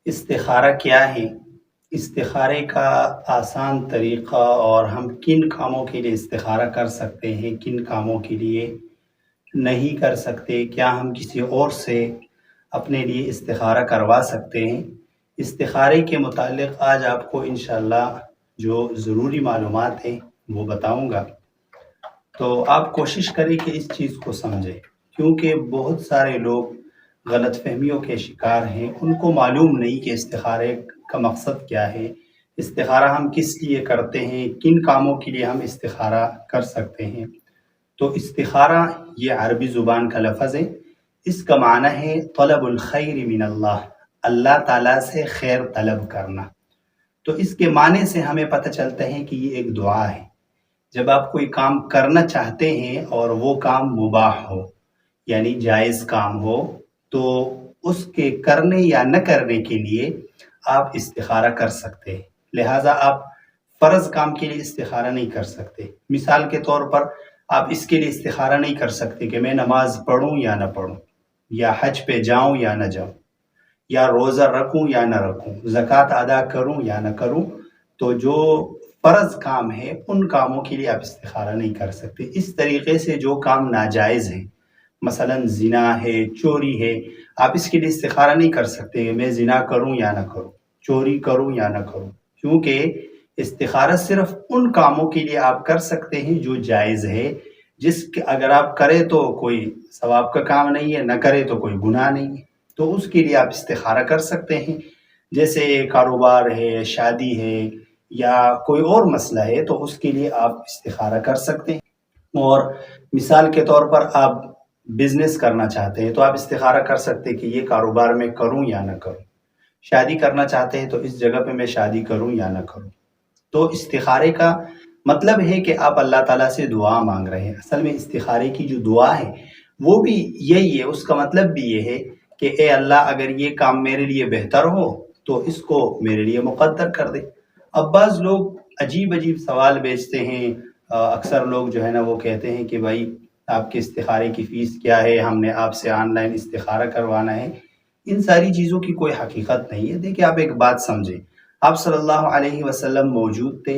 استخارہ کیا ہے؟ استخارے کا آسان طریقہ اور ہم کن کاموں کے لیے استخارہ کر سکتے ہیں، کن کاموں کے لیے نہیں کر سکتے، کیا ہم کسی اور سے اپنے لیے استخارہ کروا سکتے ہیں، استخارے کے متعلق آج آپ کو انشاءاللہ جو ضروری معلومات ہیں وہ بتاؤں گا۔ تو آپ کوشش کریں کہ اس چیز کو سمجھیں، کیونکہ بہت سارے لوگ غلط فہمیوں کے شکار ہیں، ان کو معلوم نہیں کہ استخارے کا مقصد کیا ہے، استخارہ ہم کس لیے کرتے ہیں، کن کاموں کے لیے ہم استخارہ کر سکتے ہیں۔ تو استخارہ یہ عربی زبان کا لفظ ہے، اس کا معنی ہے طلب الخیر من اللہ، اللہ تعالیٰ سے خیر طلب کرنا۔ تو اس کے معنی سے ہمیں پتہ چلتا ہے کہ یہ ایک دعا ہے۔ جب آپ کوئی کام کرنا چاہتے ہیں اور وہ کام مباح ہو یعنی جائز کام ہو، تو اس کے کرنے یا نہ کرنے کے لیے آپ استخارہ کر سکتے ہیں۔ لہٰذا آپ فرض کام کے لیے استخارہ نہیں کر سکتے۔ مثال کے طور پر آپ اس کے لیے استخارہ نہیں کر سکتے کہ میں نماز پڑھوں یا نہ پڑھوں، یا حج پہ جاؤں یا نہ جاؤں، یا روزہ رکھوں یا نہ رکھوں، زکوٰۃ ادا کروں یا نہ کروں۔ تو جو فرض کام ہے ان کاموں کے لیے آپ استخارہ نہیں کر سکتے۔ اس طریقے سے جو کام ناجائز ہیں، مثلا زنا ہے، چوری ہے، آپ اس کے لیے استخارہ نہیں کر سکتے کہ میں زنا کروں یا نہ کروں، چوری کروں یا نہ کروں، کیونکہ استخارہ صرف ان کاموں کے لیے آپ کر سکتے ہیں جو جائز ہے، جس کے اگر آپ کریں تو کوئی ثواب کا کام نہیں ہے، نہ کرے تو کوئی گناہ نہیں ہے، تو اس کے لیے آپ استخارہ کر سکتے ہیں۔ جیسے کاروبار ہے، شادی ہے، یا کوئی اور مسئلہ ہے، تو اس کے لیے آپ استخارہ کر سکتے ہیں۔ اور مثال کے طور پر آپ بزنس کرنا چاہتے ہیں تو آپ استخارہ کر سکتے ہیں کہ یہ کاروبار میں کروں یا نہ کروں، شادی کرنا چاہتے ہیں تو اس جگہ پہ میں شادی کروں یا نہ کروں۔ تو استخارے کا مطلب ہے کہ آپ اللہ تعالیٰ سے دعا مانگ رہے ہیں۔ اصل میں استخارے کی جو دعا ہے وہ بھی یہی ہے، اس کا مطلب بھی یہ ہے کہ اے اللہ اگر یہ کام میرے لیے بہتر ہو تو اس کو میرے لیے مقدر کر دے۔ اب بعض لوگ عجیب عجیب سوال بیچتے ہیں، اکثر لوگ جو ہے نا وہ کہتے ہیں کہ بھائی آپ کے استخارے کی فیس کیا ہے، ہم نے آپ سے آن لائن استخارہ کروانا ہے۔ ان ساری چیزوں کی کوئی حقیقت نہیں ہے۔ دیکھیں آپ ایک بات سمجھیں، آپ صلی اللہ علیہ وسلم موجود تھے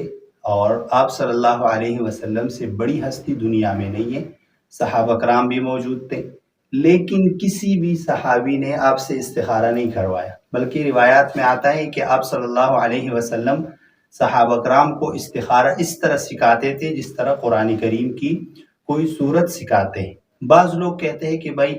اور آپ صلی اللہ علیہ وسلم سے بڑی ہستی دنیا میں نہیں ہے، صحابہ کرام بھی موجود تھے، لیکن کسی بھی صحابی نے آپ سے استخارہ نہیں کروایا، بلکہ روایات میں آتا ہے کہ آپ صلی اللہ علیہ وسلم صحابہ کرام کو استخارہ اس طرح سکھاتے تھے جس طرح قرآن کریم کی کوئی صورت سکھاتے ہیں۔ بعض لوگ کہتے ہیں کہ بھائی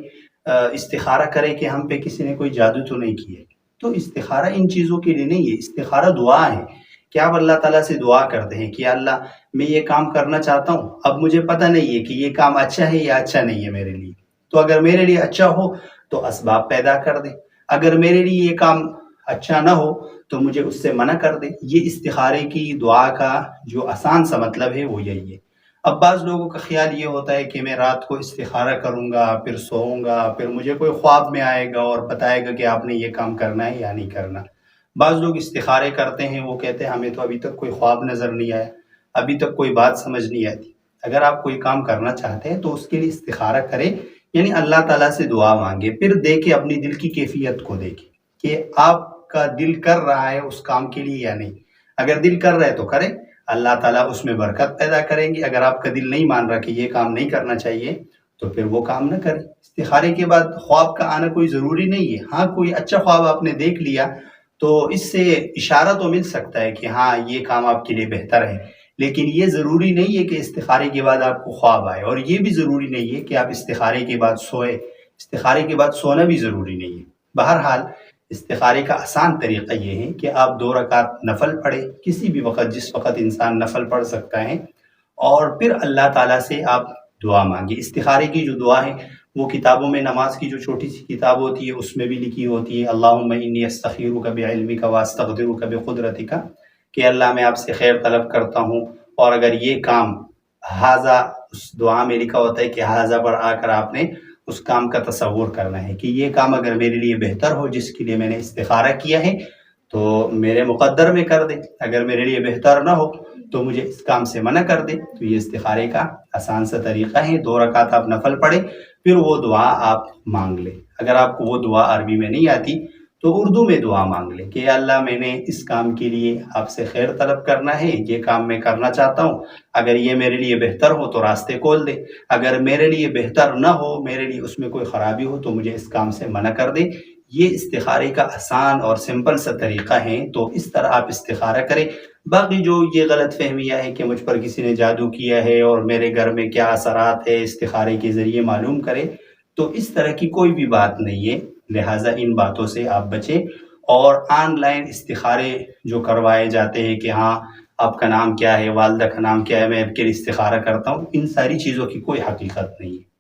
استخارہ کرے کہ ہم پہ کسی نے کوئی جادو تو نہیں کیا۔ تو استخارہ ان چیزوں کے لیے نہیں ہے، استخارہ دعا ہے کہ آپ اللہ تعالیٰ سے دعا کرتے ہیں کہ اللہ میں یہ کام کرنا چاہتا ہوں، اب مجھے پتہ نہیں ہے کہ یہ کام اچھا ہے یا اچھا نہیں ہے میرے لیے، تو اگر میرے لیے اچھا ہو تو اسباب پیدا کر دے، اگر میرے لیے یہ کام اچھا نہ ہو تو مجھے اس سے منع کر دے۔ یہ استخارے کی دعا کا جو آسان سا مطلب ہے وہ یہی ہے۔ اب بعض لوگوں کا خیال یہ ہوتا ہے کہ میں رات کو استخارہ کروں گا، پھر سوؤں گا، پھر مجھے کوئی خواب میں آئے گا اور بتائے گا کہ آپ نے یہ کام کرنا ہے یا نہیں کرنا۔ بعض لوگ استخارے کرتے ہیں، وہ کہتے ہیں ہمیں تو ابھی تک کوئی خواب نظر نہیں آیا، ابھی تک کوئی بات سمجھ نہیں آتی۔ اگر آپ کوئی کام کرنا چاہتے ہیں تو اس کے لیے استخارہ کریں، یعنی اللہ تعالیٰ سے دعا مانگے، پھر دیکھیں اپنی دل کی کیفیت کو دیکھیں کہ آپ کا دل کر رہا ہے اس کام کے لیے یا نہیں۔ اگر دل کر رہا ہے تو کریں، اللہ تعالیٰ اس میں برکت پیدا کریں گے۔ اگر آپ کا دل نہیں مان رہا کہ یہ کام نہیں کرنا چاہیے تو پھر وہ کام نہ کریں۔ استخارے کے بعد خواب کا آنا کوئی ضروری نہیں ہے۔ ہاں کوئی اچھا خواب آپ نے دیکھ لیا تو اس سے اشارہ تو مل سکتا ہے کہ ہاں یہ کام آپ کے لیے بہتر ہے، لیکن یہ ضروری نہیں ہے کہ استخارے کے بعد آپ کو خواب آئے، اور یہ بھی ضروری نہیں ہے کہ آپ استخارے کے بعد سوئے۔ استخارے کے بعد سونا بھی ضروری نہیں ہے۔ بہرحال استخارے کا آسان طریقہ یہ ہے کہ آپ 2 رکعت نفل پڑھیں، کسی بھی وقت جس وقت انسان نفل پڑھ سکتا ہے، اور پھر اللہ تعالیٰ سے آپ دعا مانگیں۔ استخارے کی جو دعا ہے وہ کتابوں میں، نماز کی جو چھوٹی سی کتاب ہوتی ہے اس میں بھی لکھی ہوتی ہے، اللہم انی استخیرک بعلمک واستقدرک بقدرتک، کہ اللہ میں آپ سے خیر طلب کرتا ہوں، اور اگر یہ کام ہاذا، اس دعا میں لکھا ہوتا ہے کہ ہاذا پر آ کر آپ نے اس کام کا تصور کرنا ہے کہ یہ کام اگر میرے لیے بہتر ہو جس کے لیے میں نے استخارہ کیا ہے تو میرے مقدر میں کر دے، اگر میرے لیے بہتر نہ ہو تو مجھے اس کام سے منع کر دے۔ تو یہ استخارے کا آسان سا طریقہ ہے۔ 2 رکعت آپ نفل پڑھیں، پھر وہ دعا آپ مانگ لیں۔ اگر آپ کو وہ دعا عربی میں نہیں آتی تو اردو میں دعا مانگ لیں کہ یا اللہ میں نے اس کام کے لیے آپ سے خیر طلب کرنا ہے، یہ کام میں کرنا چاہتا ہوں، اگر یہ میرے لیے بہتر ہو تو راستے کھول دے، اگر میرے لیے بہتر نہ ہو، میرے لیے اس میں کوئی خرابی ہو تو مجھے اس کام سے منع کر دے۔ یہ استخارے کا آسان اور سمپل سا طریقہ ہے، تو اس طرح آپ استخارہ کریں۔ باقی جو یہ غلط فہمیہ ہے کہ مجھ پر کسی نے جادو کیا ہے اور میرے گھر میں کیا اثرات ہے، استخارے کے ذریعے معلوم کرے، تو اس طرح کی کوئی بھی بات نہیں ہے، لہٰذا ان باتوں سے آپ بچیں۔ اور آن لائن استخارے جو کروائے جاتے ہیں کہ ہاں آپ کا نام کیا ہے، والدہ کا نام کیا ہے، میں آپ کے لیے استخارہ کرتا ہوں، ان ساری چیزوں کی کوئی حقیقت نہیں ہے۔